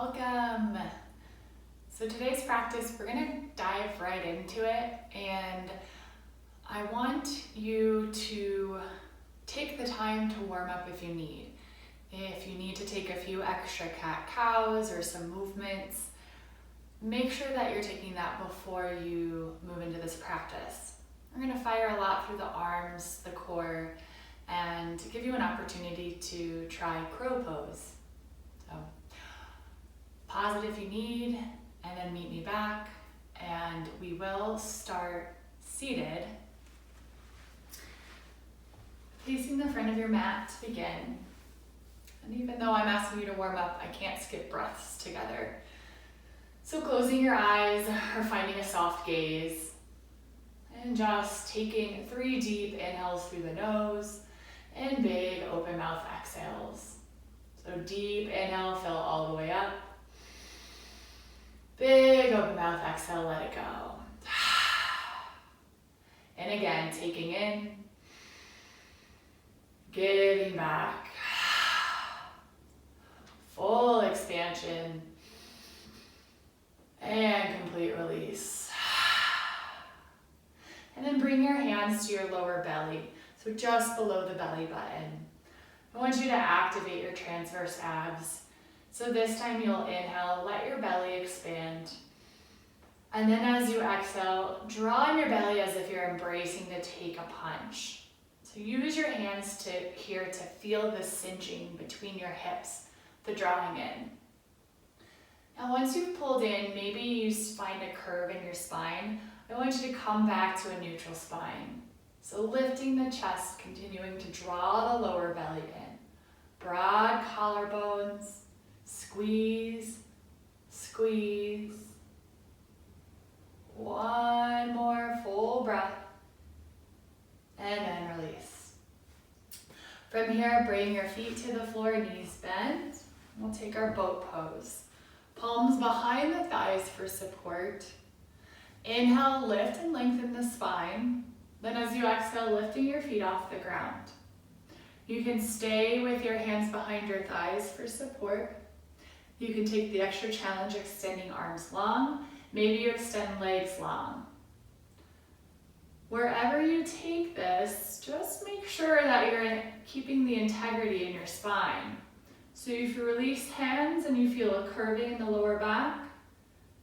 Welcome. So today's practice, we're going to dive right into it, and I want you to take the time to warm up if you need. If you need to take a few extra cat-cows or some movements, make sure that you're taking that before you move into this practice. We're going to fire a lot through the arms, the core, and give you an opportunity to try crow pose. So pause it if you need, and then meet me back, and we will start seated, facing the front of your mat to begin. And even though I'm asking you to warm up, I can't skip breaths together. So closing your eyes or finding a soft gaze, and just taking 3 deep inhales through the nose and big open mouth exhales. So deep inhale, fill all the way up. Big open mouth exhale, let it go. And again, taking in, giving back. Full expansion and complete release. And then bring your hands to your lower belly, so just below the belly button. I want you to activate your transverse abs. So this time you'll inhale, let your belly expand. And then as you exhale, draw in your belly as if you're embracing to take a punch. So use your hands here to feel the cinching between your hips, the drawing in. Now once you've pulled in, maybe you find a curve in your spine. I want you to come back to a neutral spine. So lifting the chest, continuing to draw the lower belly in. Broad collarbones. Squeeze, squeeze. One more full breath. And then release. From here, bring your feet to the floor, knees bent. We'll take our boat pose. Palms behind the thighs for support. Inhale, lift and lengthen the spine. Then as you exhale, lifting your feet off the ground. You can stay with your hands behind your thighs for support. You can take the extra challenge extending arms long. Maybe you extend legs long. Wherever you take this, just make sure that you're keeping the integrity in your spine. So if you release hands and you feel a curving in the lower back,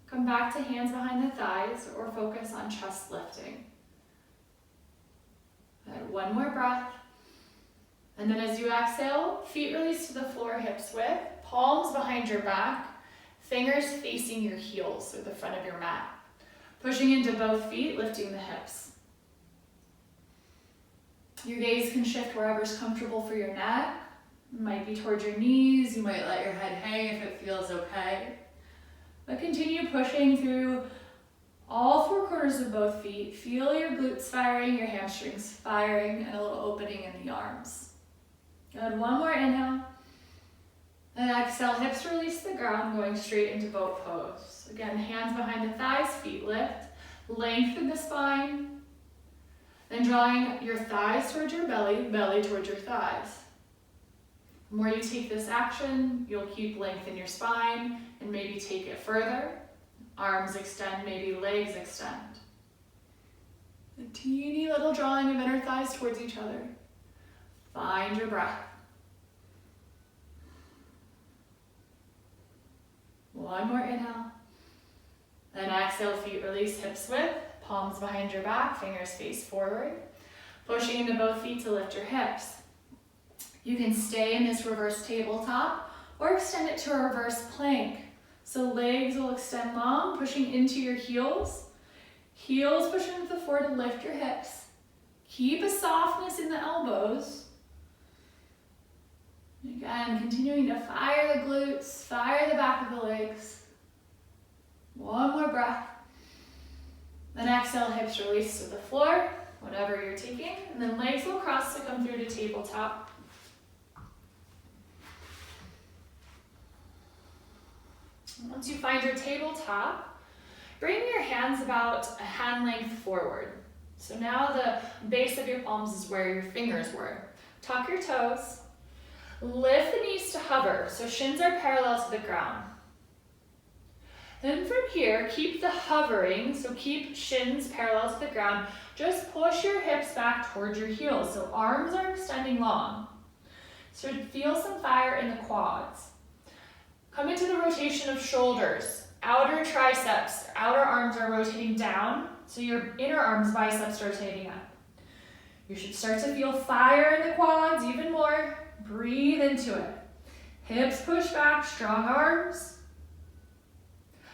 come back to hands behind the thighs or focus on chest lifting. And one more breath. And then as you exhale, feet release to the floor, hips width, palms behind your back, fingers facing your heels, so the front of your mat. Pushing into both feet, lifting the hips. Your gaze can shift wherever's comfortable for your neck. It might be towards your knees, you might let your head hang if it feels okay. But continue pushing through all 4 corners of both feet. Feel your glutes firing, your hamstrings firing, and a little opening in the arms. Good, one more inhale. And exhale, hips release the ground, going straight into boat pose. Again, hands behind the thighs, feet lift. Lengthen the spine. Then drawing your thighs towards your belly, belly towards your thighs. The more you take this action, you'll keep length in your spine and maybe take it further. Arms extend, maybe legs extend. A teeny little drawing of inner thighs towards each other. Find your breath. One more inhale. Then exhale, feet release, hips width, palms behind your back, fingers face forward. Pushing into both feet to lift your hips. You can stay in this reverse tabletop or extend it to a reverse plank. So legs will extend long, pushing into your heels. Heels push into the floor to lift your hips. Keep a softness in the elbows. Again, continuing to fire the glutes, fire the back of the legs. One more breath. Then exhale, hips release to the floor, whatever you're taking. And then legs will cross to come through to tabletop. Once you find your tabletop, bring your hands about a hand length forward. So now the base of your palms is where your fingers were. Tuck your toes. Lift the knees to hover, so shins are parallel to the ground. Then from here, keep the hovering, so keep shins parallel to the ground. Just push your hips back towards your heels, so arms are extending long. So feel some fire in the quads. Come into the rotation of shoulders. Outer triceps, outer arms are rotating down, so your inner arms, biceps are rotating up. You should start to feel fire in the quads even more. Breathe into it. Hips push back, strong arms.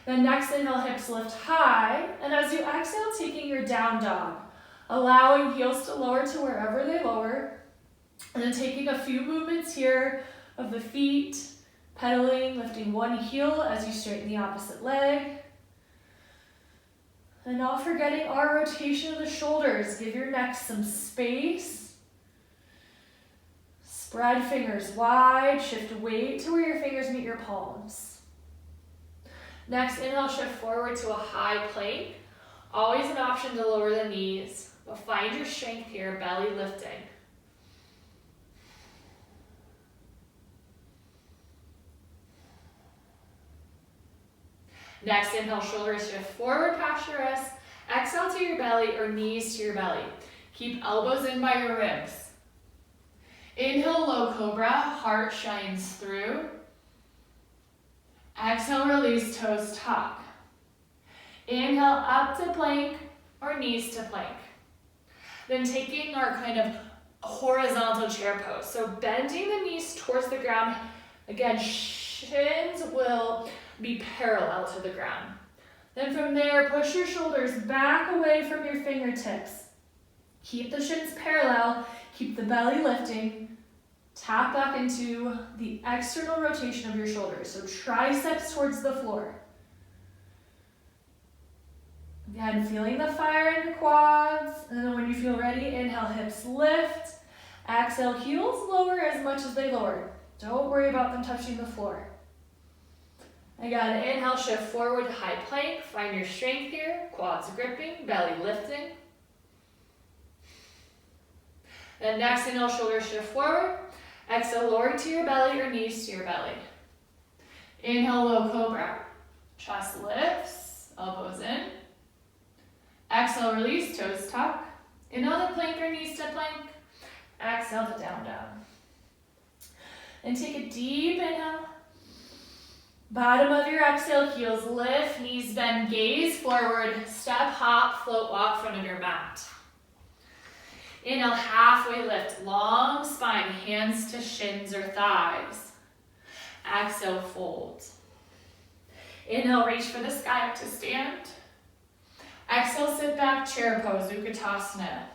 Then next inhale, hips lift high. And as you exhale, taking your down dog, allowing heels to lower to wherever they lower. And then taking a few movements here of the feet, pedaling, lifting one heel as you straighten the opposite leg. And not forgetting our rotation of the shoulders. Give your neck some space. Spread fingers wide, shift weight to where your fingers meet your palms. Next, inhale, shift forward to a high plank. Always an option to lower the knees, but find your strength here, belly lifting. Next, inhale, shoulders shift forward past your wrists. Exhale to your belly or knees to your belly. Keep elbows in by your ribs. Inhale, low cobra, heart shines through. Exhale, release, toes tuck. Inhale, up to plank or knees to plank. Then taking our kind of horizontal chair pose. So bending the knees towards the ground. Again, shins will be parallel to the ground. Then from there, push your shoulders back away from your fingertips. Keep the shins parallel, keep the belly lifting. Tap back into the external rotation of your shoulders. So triceps towards the floor. Again, feeling the fire in the quads. And then when you feel ready, inhale, hips lift. Exhale, heels lower as much as they lower. Don't worry about them touching the floor. Again, inhale, shift forward to high plank. Find your strength here. Quads gripping, belly lifting. Then next, inhale, shoulders shift forward. Exhale, lower to your belly or knees to your belly. Inhale, low cobra. Chest lifts, elbows in. Exhale, release, toes tuck. Inhale to plank or knees to plank. Exhale to down dog. And take a deep inhale. Bottom of your exhale, heels lift, knees bend, gaze forward, step, hop, float, walk front of your mat. Inhale, halfway lift, long spine, hands to shins or thighs. Exhale, fold. Inhale, reach for the sky up to stand. Exhale, sit back, chair pose, Utkatasana.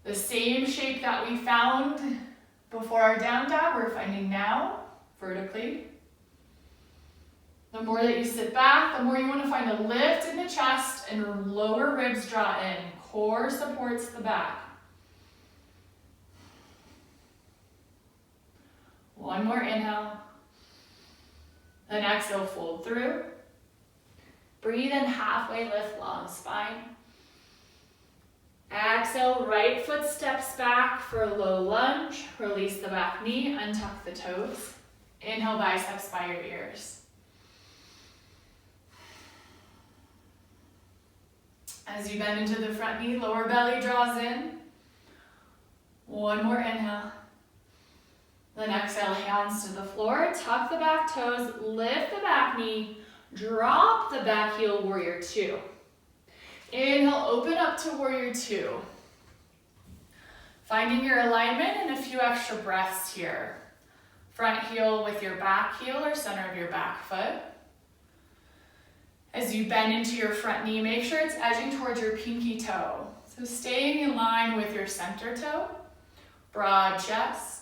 The same shape that we found before our down dog, we're finding now, vertically. The more that you sit back, the more you want to find a lift in the chest and lower ribs draw in. Core supports the back. One more inhale. Then exhale, fold through. Breathe in, halfway lift, long spine. Exhale, right foot steps back for a low lunge. Release the back knee, untuck the toes. Inhale, biceps by your ears. As you bend into the front knee, lower belly draws in. One more inhale. Then exhale, hands to the floor, tuck the back toes, lift the back knee, drop the back heel, warrior two. Inhale, open up to warrior two. Finding your alignment and a few extra breaths here. Front heel with your back heel or center of your back foot. As you bend into your front knee, make sure it's edging towards your pinky toe. So staying in line with your center toe. Broad chest.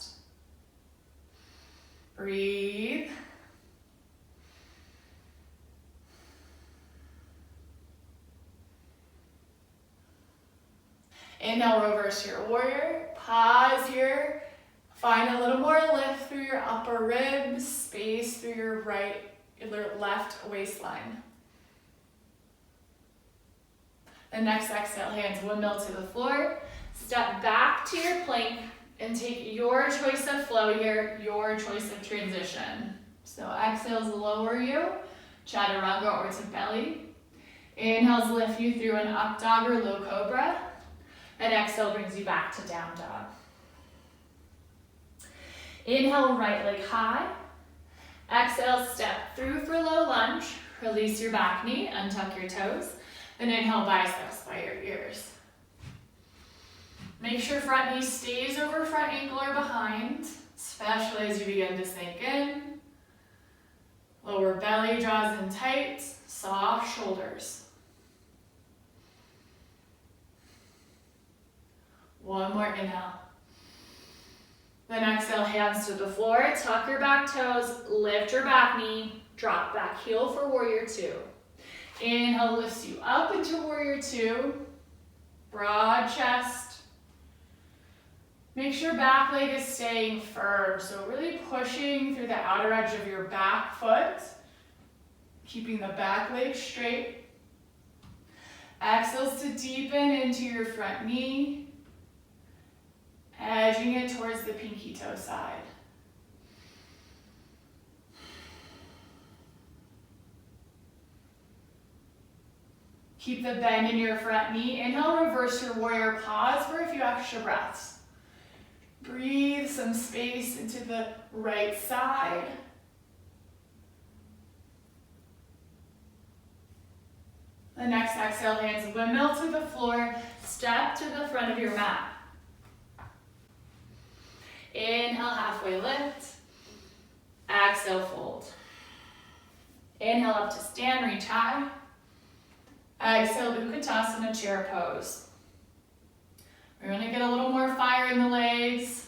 Breathe. Inhale, reverse your warrior. Pause here. Find a little more lift through your upper ribs, space through your left waistline. The next exhale, hands windmill to the floor. Step back to your plank and take your choice of flow here, your choice of transition. So exhales lower you chaturanga or to belly. Inhales lift you through an up dog or low cobra. And exhale brings you back to down dog. Inhale, right leg high. Exhale, step through for low lunge. Release your back knee, untuck your toes. Then inhale, biceps by your ears. Make sure front knee stays over front ankle or behind, especially as you begin to sink in. Lower belly draws in tight, soft shoulders. One more inhale. Then exhale, hands to the floor, tuck your back toes, lift your back knee, drop back heel for warrior two. Inhale lifts you up into warrior two, broad chest. Make sure back leg is staying firm, so really pushing through the outer edge of your back foot, keeping the back leg straight. Exhales to deepen into your front knee, edging it towards the pinky toe side. Keep the bend in your front knee. Inhale, reverse your warrior, pause for a few extra breaths. Breathe some space into the right side. The next exhale, hands windmill to the floor, step to the front of your mat. Inhale, halfway lift. Exhale, fold. Inhale up to stand, reach high. Exhale, Utkatasana, chair pose. We're going to get a little more fire in the legs.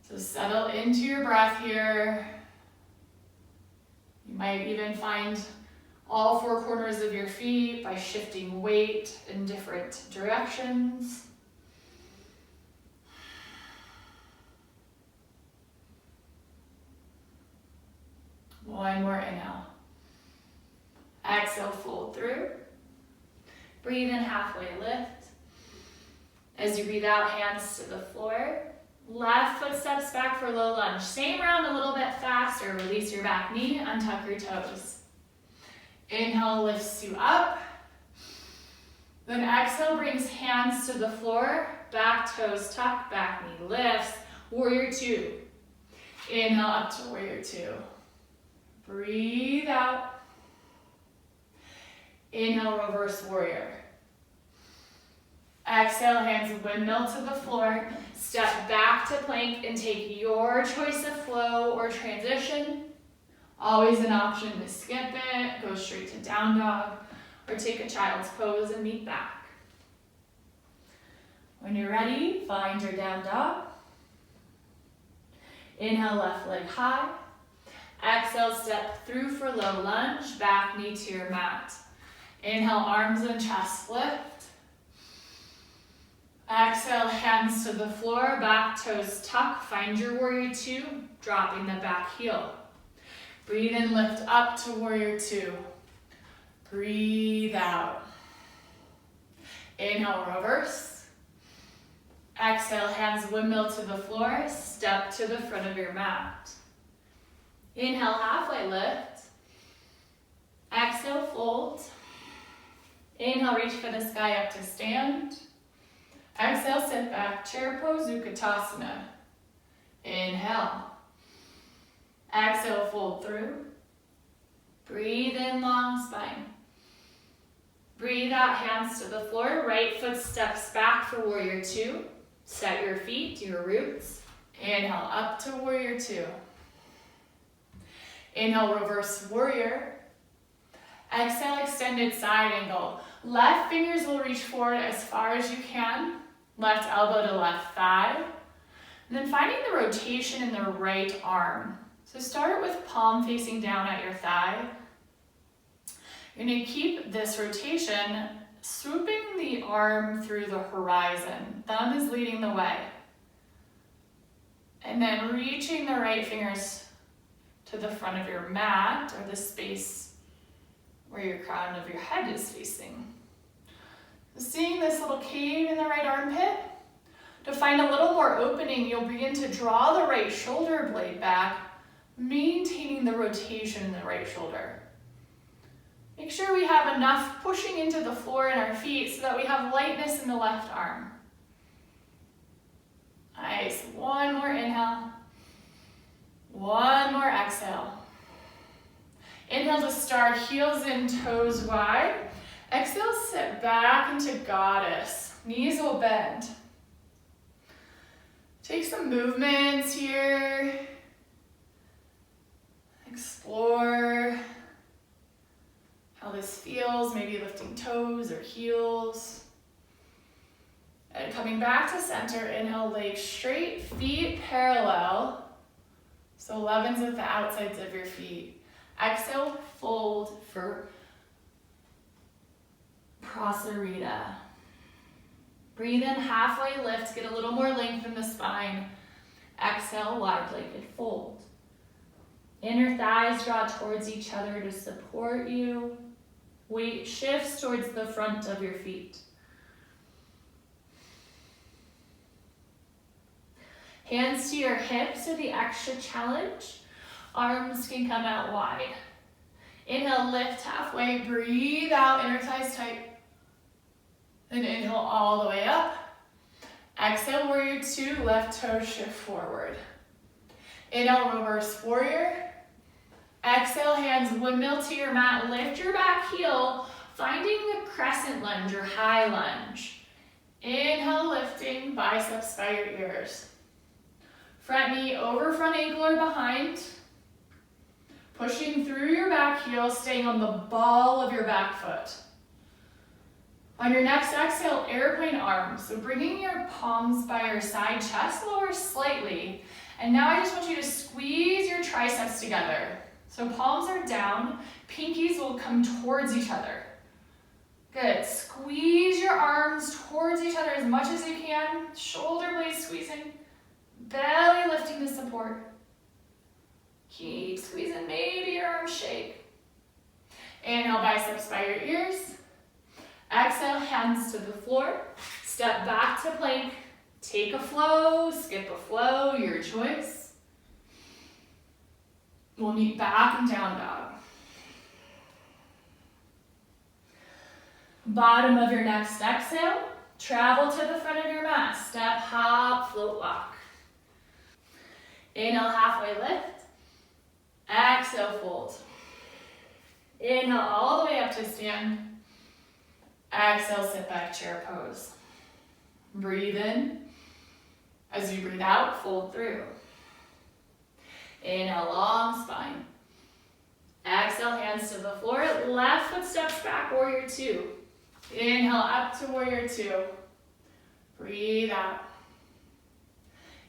So settle into your breath here. You might even find all four corners of your feet by shifting weight in different directions. One more inhale. Exhale, fold through. Breathe in, halfway lift. As you breathe out, hands to the floor. Left foot steps back for low lunge. Same round a little bit faster. Release your back knee, untuck your toes. Inhale lifts you up. Then exhale brings hands to the floor. Back toes tuck, back knee lifts. Warrior two. Inhale up to warrior two. Breathe out. Inhale, reverse warrior. Exhale, hands windmill to the floor. Step back to plank and take your choice of flow or transition. Always an option to skip it, go straight to down dog, or take a child's pose and meet back. When you're ready, find your down dog. Inhale, left leg high. Exhale, step through for low lunge, back knee to your mat. Inhale, arms and chest lift. Exhale, hands to the floor, back toes tuck. Find your warrior two, dropping the back heel. Breathe in, lift up to warrior two. Breathe out. Inhale, reverse. Exhale, hands windmill to the floor, step to the front of your mat. Inhale, halfway lift. Exhale, fold. Inhale, reach for the sky up to stand. Exhale, sit back, chair pose, Utkatasana. Inhale. Exhale, fold through. Breathe in, long spine. Breathe out, hands to the floor. Right foot steps back for warrior two. Set your feet, your roots. Inhale, up to warrior two. Inhale, reverse warrior. Exhale, extended side angle. Left fingers will reach forward as far as you can. Left elbow to left thigh. And then finding the rotation in the right arm. So start with palm facing down at your thigh. You're going to keep this rotation, swooping the arm through the horizon. Thumb is leading the way. And then reaching the right fingers to the front of your mat, or the space where your crown of your head is facing. So seeing this little cave in the right armpit, to find a little more opening, you'll begin to draw the right shoulder blade back, maintaining the rotation in the right shoulder. Make sure we have enough pushing into the floor in our feet so that we have lightness in the left arm. Nice. One more inhale. One more exhale. Inhale to start, heels in, toes wide. Exhale, sit back into goddess. Knees will bend. Take some movements here. Explore how this feels, maybe lifting toes or heels. And coming back to center, inhale, legs straight, feet parallel. So 11s at the outsides of your feet. Exhale, fold for Prasarita. Breathe in, halfway lift, get a little more length in the spine. Exhale, wide-legged fold. Inner thighs draw towards each other to support you. Weight shifts towards the front of your feet. Hands to your hips for the extra challenge. Arms can come out wide. Inhale, lift halfway, breathe out, inner thighs tight. Then inhale all the way up. Exhale, warrior two, left toe shift forward. Inhale, reverse warrior. Exhale, hands windmill to your mat, lift your back heel, finding the crescent lunge or high lunge. Inhale, lifting, biceps by your ears. Front knee over front ankle or behind. Pushing through your back heel, staying on the ball of your back foot. On your next exhale, airplane arms. So bringing your palms by your side chest, lower slightly. And now I just want you to squeeze your triceps together. So palms are down, pinkies will come towards each other. Good, squeeze your arms towards each other as much as you can. Shoulder blades squeezing, belly lifting to support. Keep squeezing, maybe your arms shake. Inhale, biceps by your ears. Exhale, hands to the floor. Step back to plank. Take a flow, skip a flow, your choice. We'll meet back and down dog. Bottom of your next exhale, travel to the front of your mat. Step, hop, float, walk. Inhale, halfway lift. Exhale, fold. Inhale all the way up to stand. Exhale, sit back, chair pose. Breathe in. As you breathe out, fold through. Inhale, long spine. Exhale, hands to the floor. Left foot steps back, warrior two. Inhale, up to warrior two. Breathe out.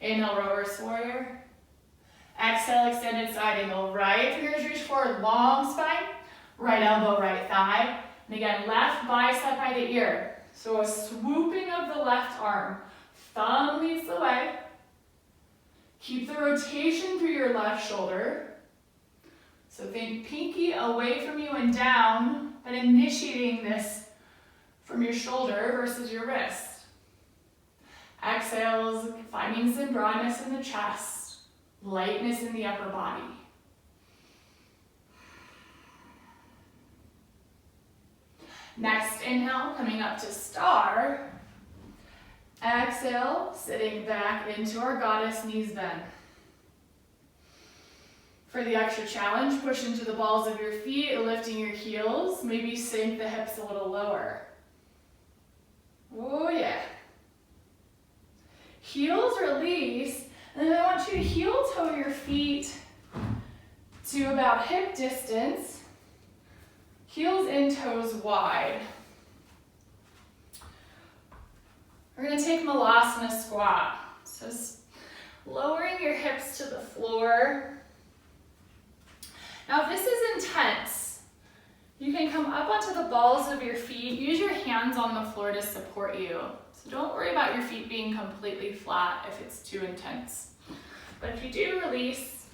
Inhale, reverse warrior. Exhale, extended side angle. Right fingers reach forward, long spine. Right elbow, right thigh. And again, left bicep by the ear. So a swooping of the left arm. Thumb leads the way. Keep the rotation through your left shoulder. So think pinky away from you and down, but initiating this from your shoulder versus your wrist. Exhales, finding some broadness in the chest, lightness in the upper body. Next inhale, coming up to star. Exhale, sitting back into our goddess, knees bend. For the extra challenge, push into the balls of your feet, lifting your heels. Maybe sink the hips a little lower. Oh yeah. Heels release, and then I want you to heel toe your feet to about hip distance. Heels in, toes wide. We're going to take Malasana squat. So lowering your hips to the floor. Now if this is intense, you can come up onto the balls of your feet. Use your hands on the floor to support you. So don't worry about your feet being completely flat if it's too intense. But if you do release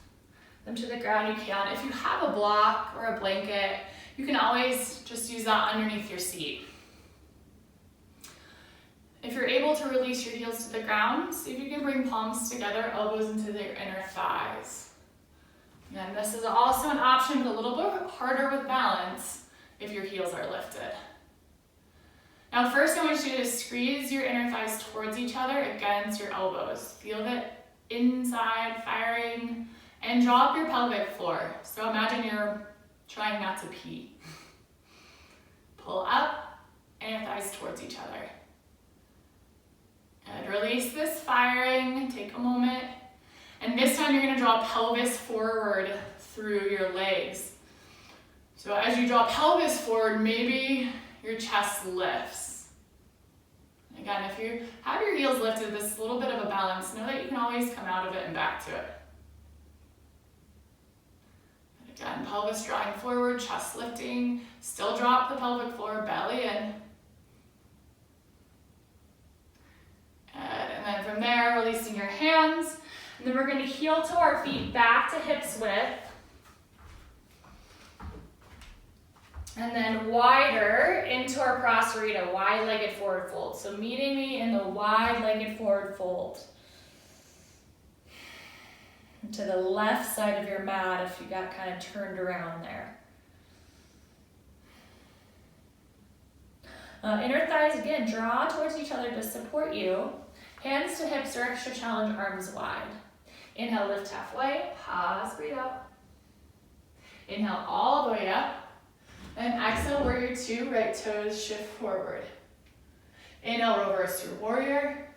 them to the ground, you can. If you have a block or a blanket, you can always just use that underneath your seat. If you're able to release your heels to the ground, see if you can bring palms together, elbows into their inner thighs. And this is also an option, but a little bit harder with balance if your heels are lifted. Now first I want you to squeeze your inner thighs towards each other against your elbows. Feel it inside firing and drop your pelvic floor. So imagine you're trying not to pee. Pull up and your thighs towards each other. And release this firing, take a moment. And this time you're gonna draw pelvis forward through your legs. So as you draw pelvis forward, maybe your chest lifts. Again, if you have your heels lifted, this is a little bit of a balance. Know that you can always come out of it and back to it. And again, pelvis drawing forward, chest lifting. Still drop the pelvic floor, belly in. And then from there, releasing your hands. And then we're going to heel toe our feet back to hips width. And then wider into our prasarita, wide-legged forward fold. So meeting me in the wide-legged forward fold. And to the left side of your mat if you got kind of turned around there. Inner thighs, again, draw towards each other to support you. Hands to hips or extra challenge, arms wide. Inhale, lift halfway, pause, breathe out. Inhale all the way up. And exhale, warrior two, right toes shift forward. Inhale, reverse to warrior.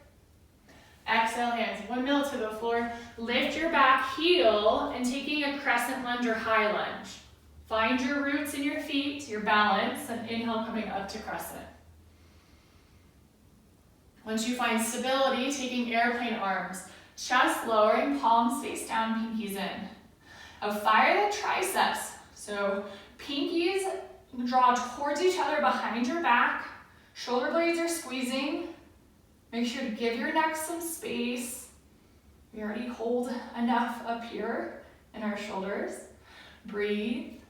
Exhale, hands windmill to the floor. Lift your back heel and taking a crescent lunge or high lunge. Find your roots in your feet, your balance, and inhale coming up to crescent. Once you find stability, taking airplane arms, chest lowering, palms face down, pinkies in. Now fire the triceps. So pinkies draw towards each other behind your back. Shoulder blades are squeezing. Make sure to give your neck some space. We already hold enough up here in our shoulders. Breathe.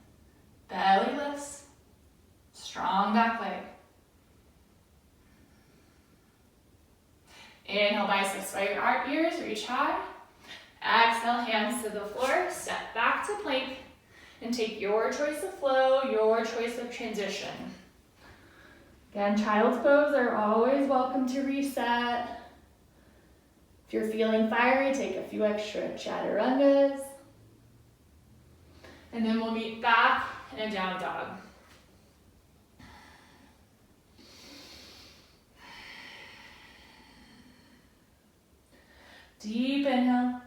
Belly lifts. Strong back leg. Inhale, biceps by your ears, reach high. Exhale, hands to the floor, step back to plank, and take your choice of flow, your choice of transition. Again, child's pose are always welcome to reset. If you're feeling fiery, take a few extra chaturangas. And then we'll meet back in a down dog. Deep inhale.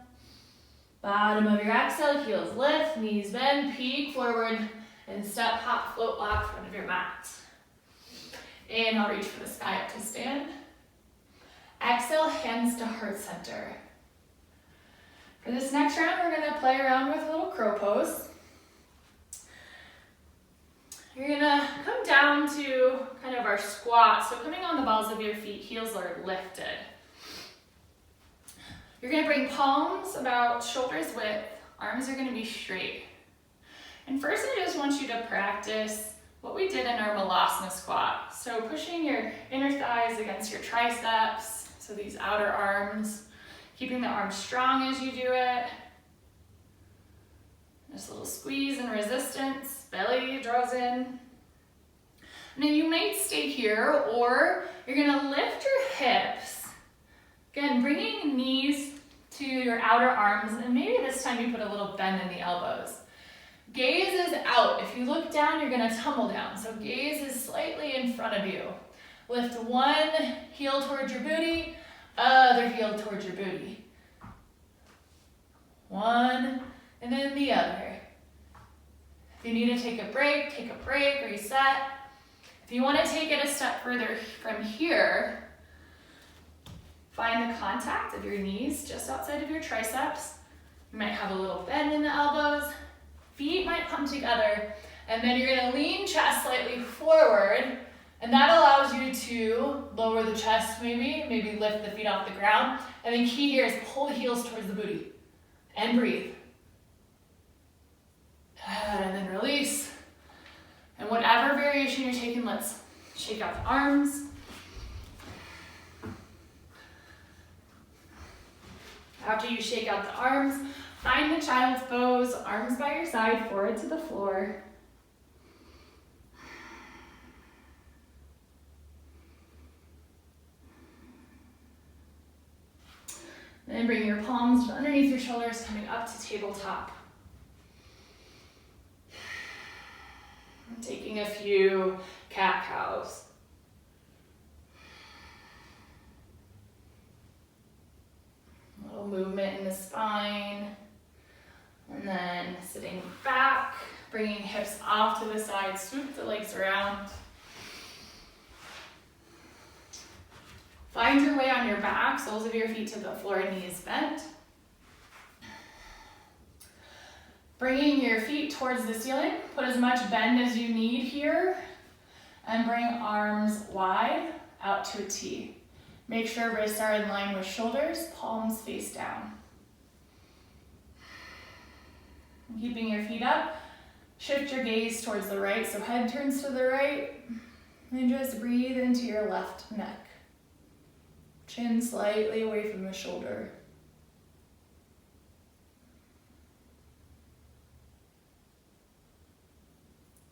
Bottom of your exhale, heels lift, knees bend, peek forward, and step, hop, float, lock, front of your mat. Inhale, reach for the sky up to stand. Exhale, hands to heart center. For this next round, we're gonna play around with a little crow pose. You're gonna come down to kind of our squat. So coming on the balls of your feet, heels are lifted. You're gonna bring palms about shoulders width, arms are gonna be straight. And first I just want you to practice what we did in our malasana squat. So pushing your inner thighs against your triceps, so these outer arms, keeping the arms strong as you do it. Just a little squeeze and resistance, belly draws in. Now you might stay here, or you're gonna lift your hips. Again, bringing knees to your outer arms, and maybe this time you put a little bend in the elbows. Gaze is out. If you look down, you're gonna tumble down. So gaze is slightly in front of you. Lift one heel towards your booty, other heel towards your booty. One, and then the other. If you need to take a break, reset. If you wanna take it a step further from here, find the contact of your knees just outside of your triceps. You might have a little bend in the elbows. Feet might come together. And then you're gonna lean chest slightly forward. And that allows you to lower the chest maybe lift the feet off the ground. And the key here is pull the heels towards the booty. And breathe. And then release. And whatever variation you're taking, let's shake out the arms. After you shake out the arms, Find the child's pose, arms by your side, forward to the floor. Then bring your palms underneath your shoulders, coming up to tabletop. Taking a few cat-cows. A little movement in the spine. And then sitting back, bringing hips off to the side, swoop the legs around. Find your way on your back, soles of your feet to the floor, knees bent. Bringing your feet towards the ceiling, put as much bend as you need here, and bring arms wide out to a T. Make sure wrists are in line with shoulders, palms face down. Keeping your feet up, shift your gaze towards the right, so head turns to the right, and just breathe into your left neck. Chin slightly away from the shoulder.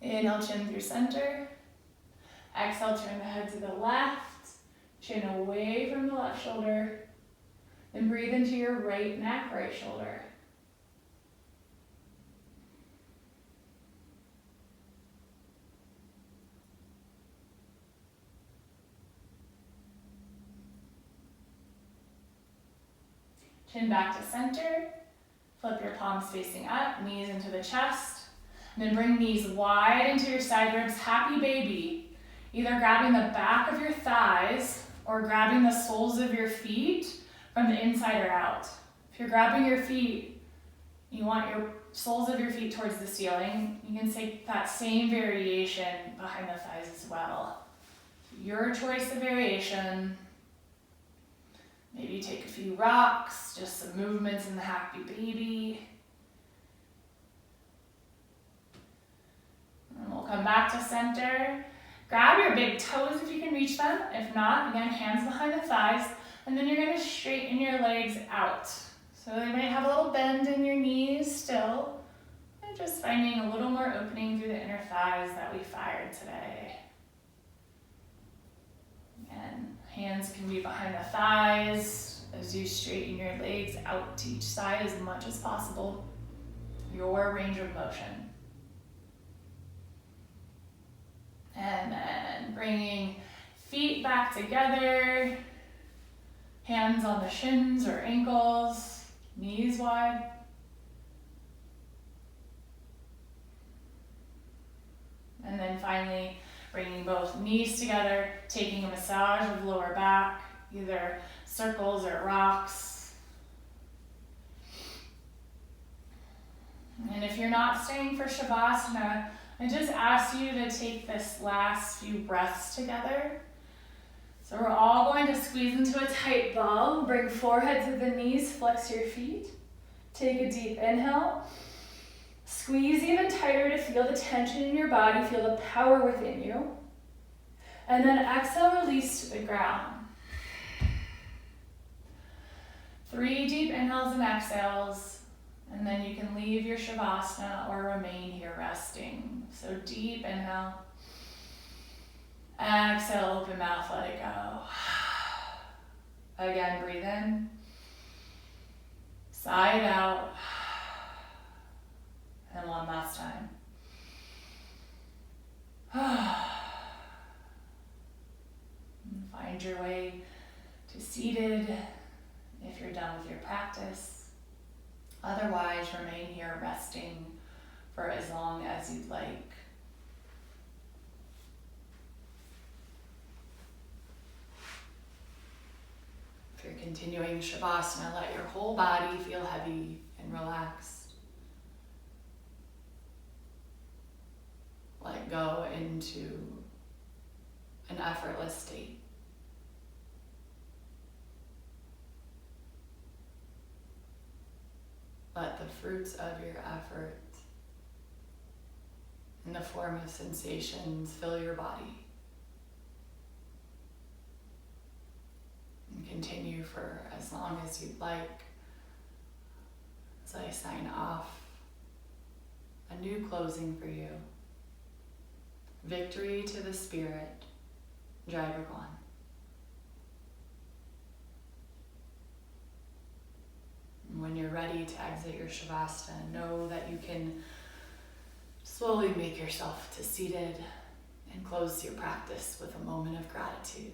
Inhale, chin through center. Exhale, turn the head to the left, chin away from the left shoulder. Then breathe into your right neck, right shoulder. Chin back to center. Flip your palms facing up, knees into the chest. And then bring knees wide into your side ribs, happy baby. Either grabbing the back of your thighs or grabbing the soles of your feet from the inside or out. If you're grabbing your feet, you want your soles of your feet towards the ceiling. You can take that same variation behind the thighs as well. Your choice of variation. Maybe take a few rocks, just some movements in the happy baby. And we'll come back to center. Grab your big toes if you can reach them. If not, again, hands behind the thighs. And then you're gonna straighten your legs out. So they might have a little bend in your knees still. And just finding a little more opening through the inner thighs that we fired today. Again, hands can be behind the thighs as you straighten your legs out to each side as much as possible. Your range of motion. And then bringing feet back together, hands on the shins or ankles, knees wide. And then finally, bringing both knees together, taking a massage of lower back, either circles or rocks. And if you're not staying for Shavasana, I just ask you to take this last few breaths together. So we're all going to squeeze into a tight ball. Bring forehead to the knees, flex your feet. Take a deep inhale. Squeeze even tighter to feel the tension in your body, feel the power within you. And then exhale, release to the ground. 3 deep inhales and exhales. And then you can leave your Shavasana or remain here resting. So deep inhale. Exhale, open mouth, let it go. Again, breathe in. Side out. And one last time. Find your way to seated if you're done with your practice. Otherwise, remain here resting for as long as you'd like. If you're continuing Shavasana, let your whole body feel heavy and relaxed. Let go into an effortless state. Let the fruits of your effort in the form of sensations fill your body. And continue for as long as you'd like, as I sign off, a new closing for you. Victory to the spirit, Jai Bhagwan. When you're ready to exit your Shavasana, know that you can slowly make yourself to seated and close your practice with a moment of gratitude.